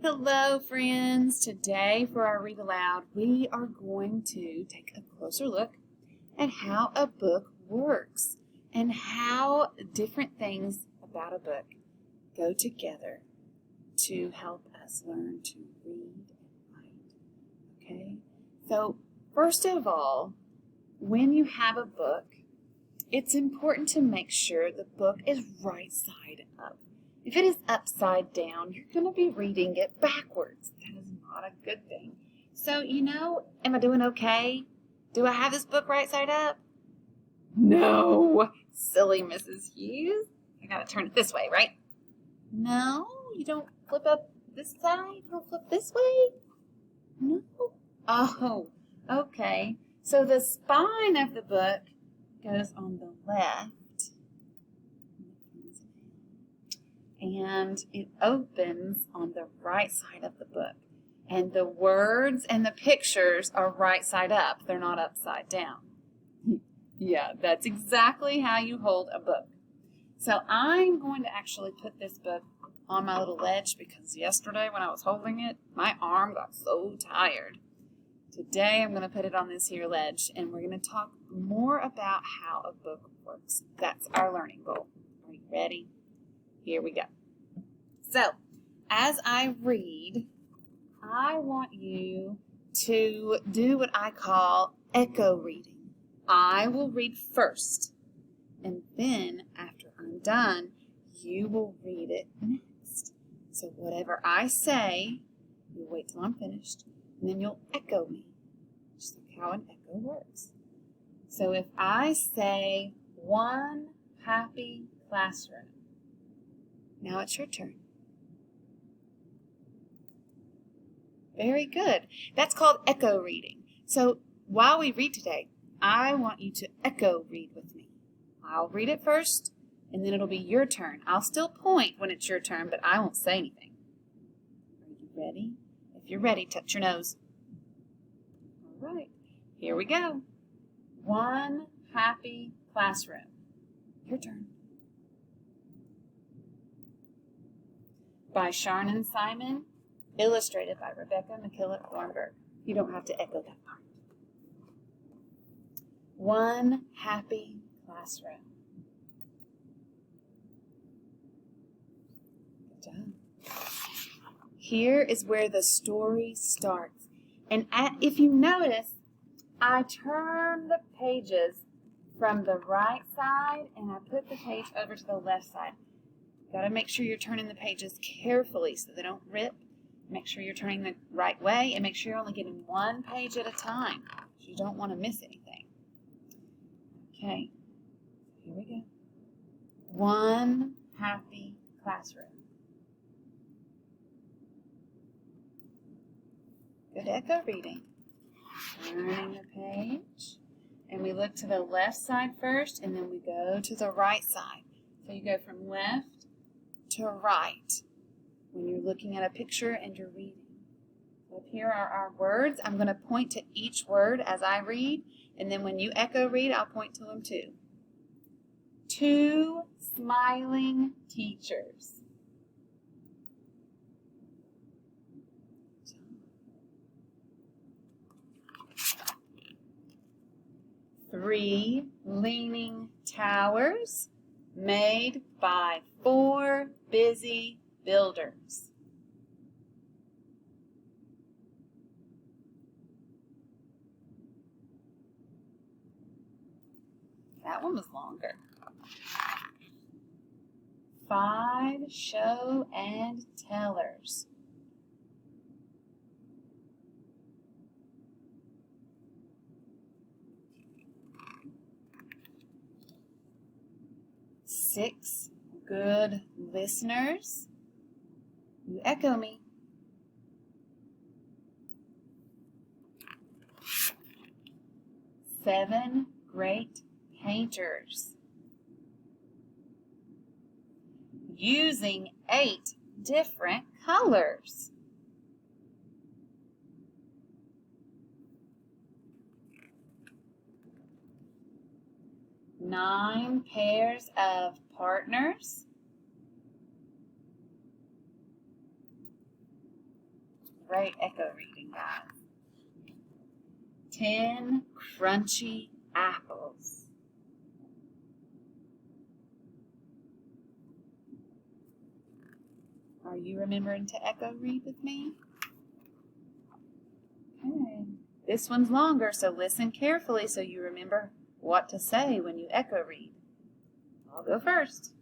Hello, friends. Today, for our read aloud, we are going to take a closer look at how a book works and how different things about a book go together to help us learn to read and write. Okay? So, first of all, when you have a book, it's important to make sure the book is right side up. If it is upside down, you're going to be reading it backwards. That is not a good thing. So, am I doing okay? Do I have this book right side up? No, silly Mrs. Hughes. I got to turn it this way, right? No, you don't flip up this side? You don't flip this way? No. Oh, okay. So the spine of the book goes on the left. And it opens on the right side of the book. And the words and the pictures are right side up. They're not upside down. Yeah, that's exactly how you hold a book. So I'm going to actually put this book on my little ledge because yesterday when I was holding it, my arm got so tired. Today I'm going to put it on this here ledge and we're going to talk more about how a book works. That's our learning goal. Are you ready? Here we go. So, as I read, I want you to do what I call echo reading. I will read first, and then after I'm done, you will read it next. So whatever I say, you wait till I'm finished, and then you'll echo me, just like how an echo works. So if I say, one happy classroom, now it's your turn. Very good. That's called echo reading. So while we read today, I want you to echo read with me. I'll read it first, and then it'll be your turn. I'll still point when it's your turn, but I won't say anything. Are you ready? If you're ready, touch your nose. All right. Here we go. One happy classroom. Your turn. By Sharnan Simon, illustrated by Rebecca McKillop Thornburg. You don't have to echo that part. One happy classroom. Good job. Here is where the story starts. And if you notice, I turn the pages from the right side and I put the page over to the left side. Got to make sure you're turning the pages carefully so they don't rip. Make sure you're turning the right way and make sure you're only getting one page at a time. You don't want to miss anything. Okay, here we go. One happy classroom. Good echo reading. Turning the page. And we look to the left side first and then we go to the right side. So you go from left to right when you're looking at a picture and you're reading. So up here are our words. I'm going to point to each word as I read, and then when you echo read, I'll point to them too. Two smiling teachers. Three leaning towers made by four busy builders. That one was longer. Five show and tellers. Six good listeners. You echo me. Seven great painters. Using 8 different colors. 9 pairs of partners. Great echo reading, guys. 10 crunchy apples. Are you remembering to echo read with me? Okay. This one's longer, so listen carefully so you remember what to say when you echo read. I'll go first.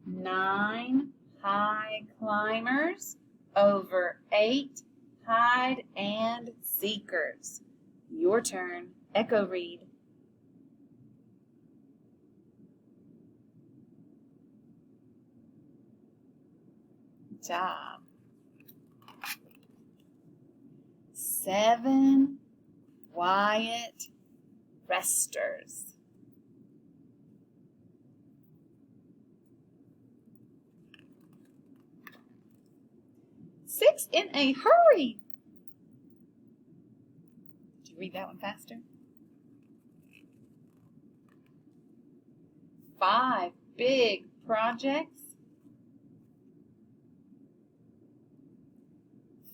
9 high climbers over 8 hide and seekers. Your turn. Echo read. Good job. 7 quiet resters. Six in a hurry. Did you read that one faster? 5 big projects.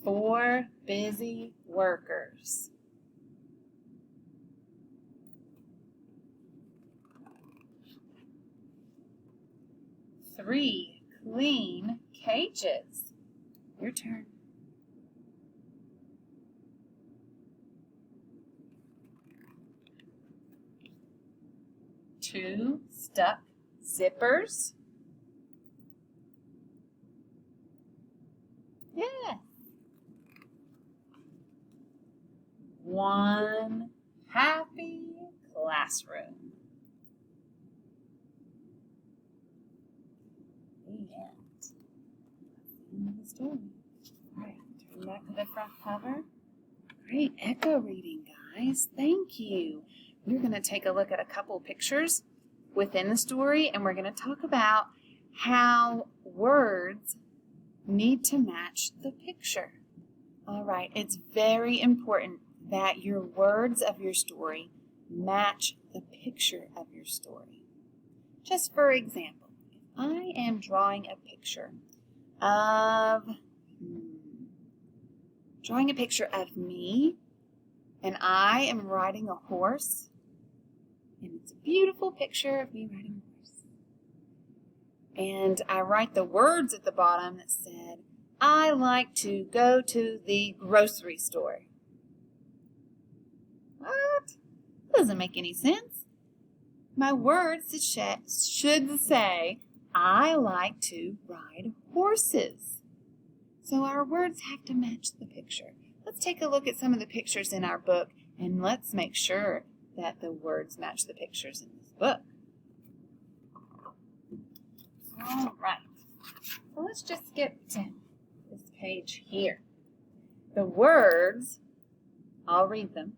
4 busy workers. 3 clean cages. Your turn. 2 stuck zippers. Yes. 1 happy classroom. End of the story. All right, turn back to the front cover. Great echo reading, guys. Thank you. We're going to take a look at a couple pictures within the story, and we're going to talk about how words need to match the picture. All right, it's very important that your words of your story match the picture of your story. Just for example, if I am drawing a picture of me, and I am riding a horse, and it's a beautiful picture of me riding a horse. And I write the words at the bottom that said, I like to go to the grocery store. What? Doesn't make any sense. My words should say, I like to ride horses. So our words have to match the picture. Let's take a look at some of the pictures in our book, and let's make sure that the words match the pictures in this book. All right. So let's just skip to this page here. The words, I'll read them,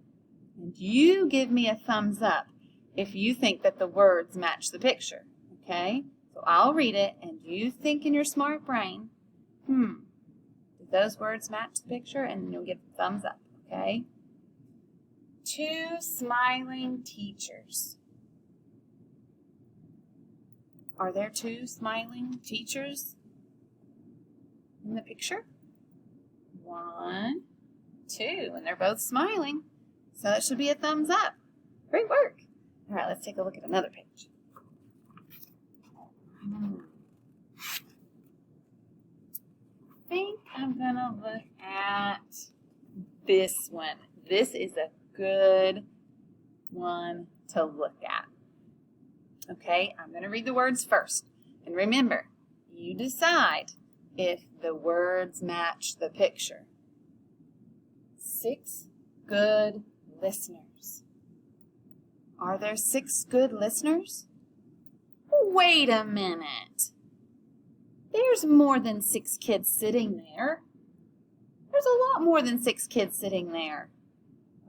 and you give me a thumbs up if you think that the words match the picture, okay? So I'll read it, and you think in your smart brain, do those words match the picture? And then you'll give a thumbs up, okay? 2 smiling teachers. Are there 2 smiling teachers in the picture? 1, 2, and they're both smiling. So that should be a thumbs up. Great work. All right, let's take a look at another page. I think I'm going to look at this one. This is a good one to look at. Okay, I'm going to read the words first. And remember, you decide if the words match the picture. 6 good listeners. Are there 6 good listeners? Wait a minute. There's more than 6 kids sitting there. There's a lot more than 6 kids sitting there.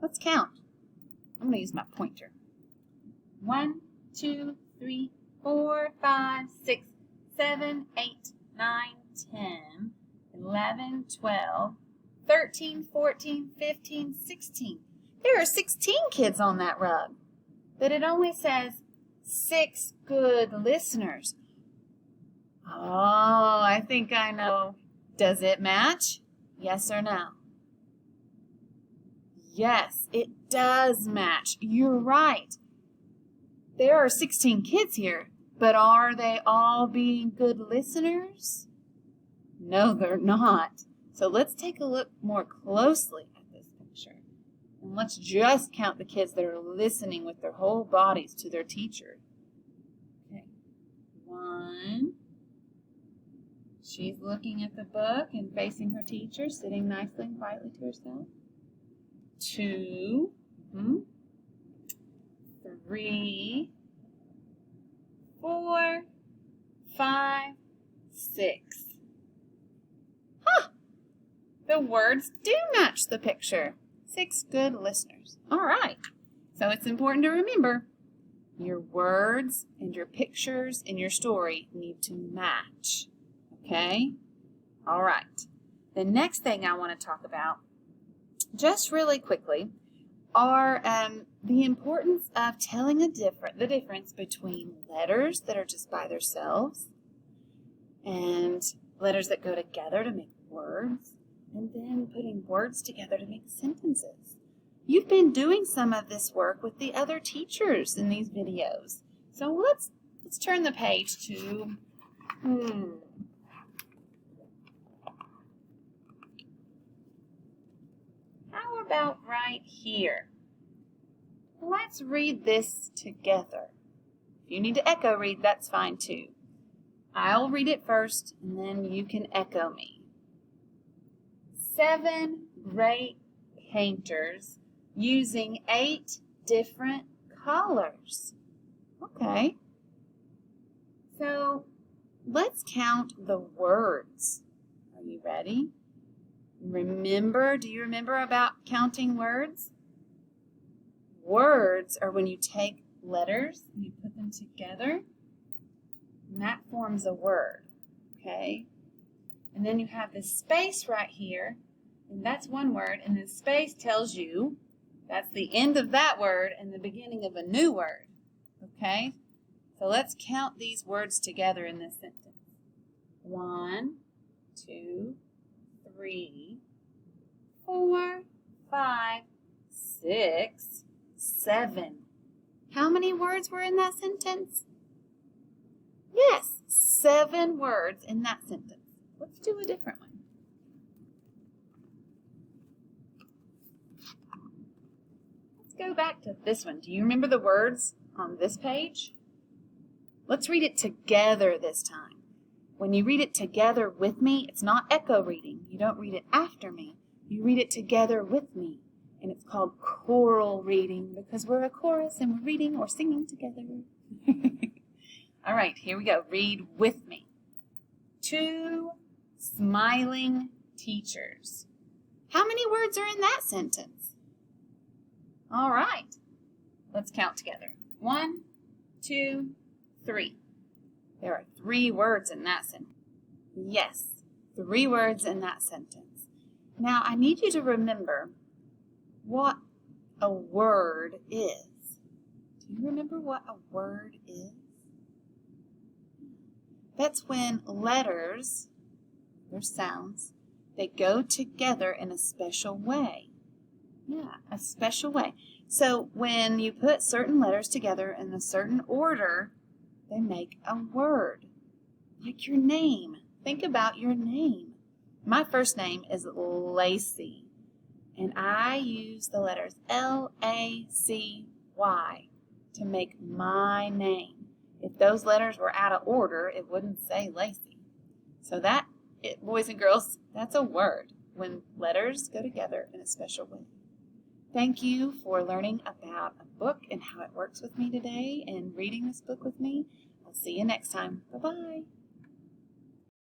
Let's count. I'm going to use my pointer. 1, 2, 3, 4, 5, 6, 7, 8, 9, 10, 11, 12, 13, 14, 15, 16. There are 16 kids on that rug. But it only says 6 good listeners. Oh, I think I know. Does it match? Yes or no? Yes, it does match. You're right. There are 16 kids here, but are they all being good listeners? No, they're not. So let's take a look more closely at this picture. And let's just count the kids that are listening with their whole bodies to their teacher. Okay. 1. She's looking at the book and facing her teacher, sitting nicely and quietly to herself. 2. 3. 4. 5. 6. The words do match the picture. 6 good listeners. All right. So it's important to remember your words and your pictures in your story need to match. Okay? All right. The next thing I want to talk about, just really quickly, are the importance of telling the difference between letters that are just by themselves and letters that go together to make words, and then putting words together to make sentences. You've been doing some of this work with the other teachers in these videos. So let's turn the page to how about right here? Let's read this together. If you need to echo read, that's fine too. I'll read it first, and then you can echo me. 7 great painters using 8 different colors. Okay. So let's count the words. Are you ready? Do you remember about counting words? Words are when you take letters and you put them together, and that forms a word. Okay? And then you have this space right here, and that's one word, and the space tells you that's the end of that word and the beginning of a new word. Okay? So let's count these words together in this sentence. 1, 2, 3, 4, 5, 6, 7. How many words were in that sentence? Yes, 7 words in that sentence. Let's do a different one. Let's go back to this one. Do you remember the words on this page? Let's read it together this time. When you read it together with me, it's not echo reading. You don't read it after me. You read it together with me. And it's called choral reading because we're a chorus and we're reading or singing together. All right, here we go. Read with me. 2 smiling teachers. How many words are in that sentence? All right. Let's count together. 1, 2, 3. There are 3 words in that sentence. Yes, 3 words in that sentence. Now, I need you to remember what a word is. Do you remember what a word is? That's when letters, they're sounds, they go together in a special way. Yeah, a special way. So when you put certain letters together in a certain order, they make a word. Like your name. Think about your name. My first name is Lacey, and I use the letters L-A-C-Y to make my name. If those letters were out of order, it wouldn't say Lacey. So boys and girls, that's a word when letters go together in a special way. Thank you for learning about a book and how it works with me today and reading this book with me. I'll see you next time. Bye-bye.